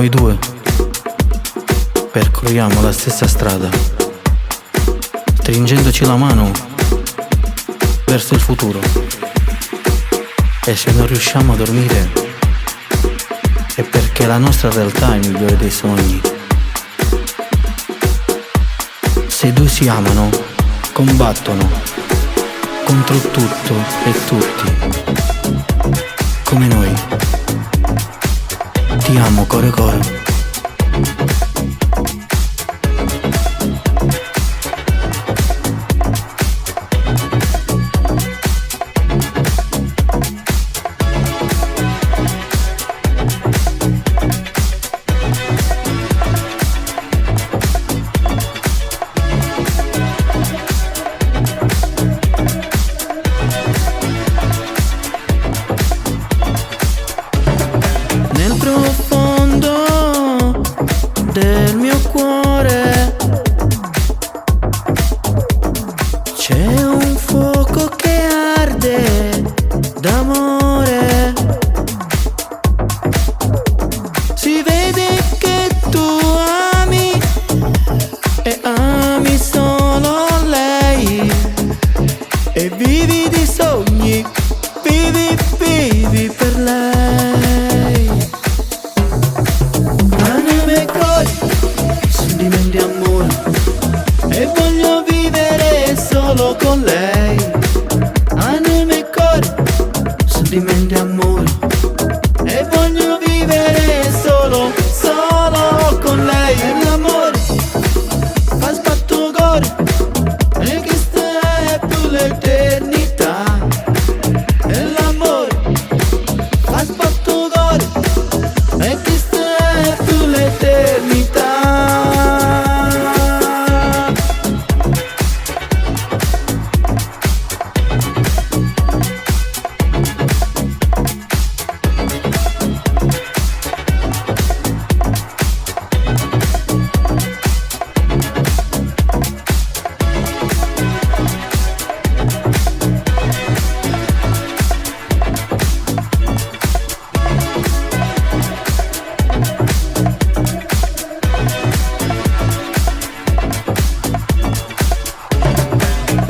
noi due percorriamo la stessa strada, stringendoci la mano verso il futuro. E se non riusciamo a dormire è perché la nostra realtà è il migliore dei sogni. Se due si amano, combattono contro tutto e tutti, come noi. Ti amo, core core. Nel profondo del mio cuore c'è un fuoco che arde d'amore. Si vede che tu ami e ami solo lei e vivi di sogni, vivi per lei. Anime e cuore, sentimenti e amore, e voglio vivere solo con lei. Anime e cuore, sentimenti e amore, e voglio vivere solo con lei. E l'amore fa sbattucore, e questa è più l'eternità. E l'amore fa sbattucore, e questa è più l'eternità.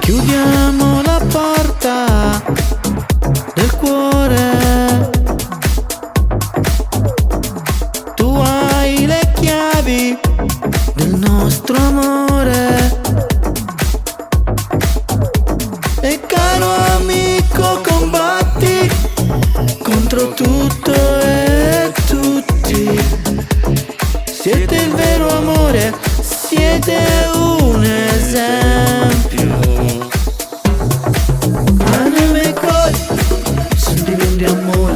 Chiudiamo la porta del cuore, tu hai le chiavi del nostro amore. E caro amico, combatti contro tutto e tutti. Siete il vero amore, siete un esempio. Anime e cuore, sentimenti e amore,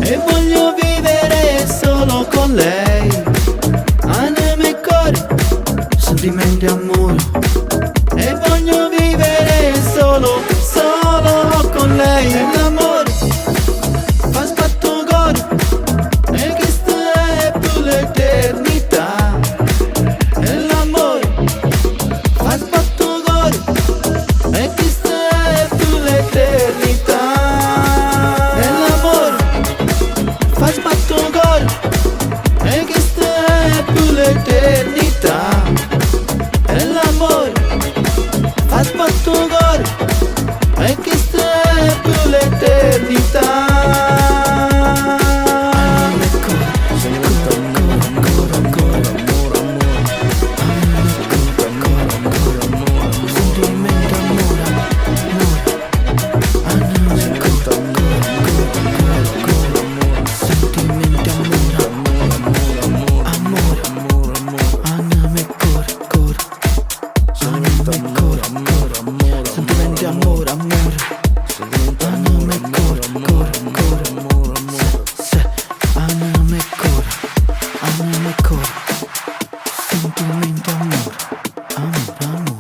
e voglio vivere solo con lei. Anime e cuore, sentimenti e amore, e voglio vivere solo con lei. E l'amore fa sbattucore, e questa è più l'eternità. E l'amore fa sbattucore, e questa è più l'eternità. E l'amore fa sbattucore, e questa è più l'eternità. E l'amore fa sbattucore, e questa è più l'eternità. Sentimenti, amore, amore. Anime, core, core, core, amore, amore. Anime, core, anime, core. Sentimenti, amore, amore, amore. Core,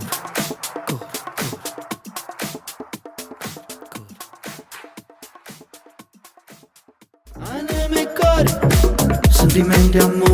core, core. Anime, core. Sentimenti, amore.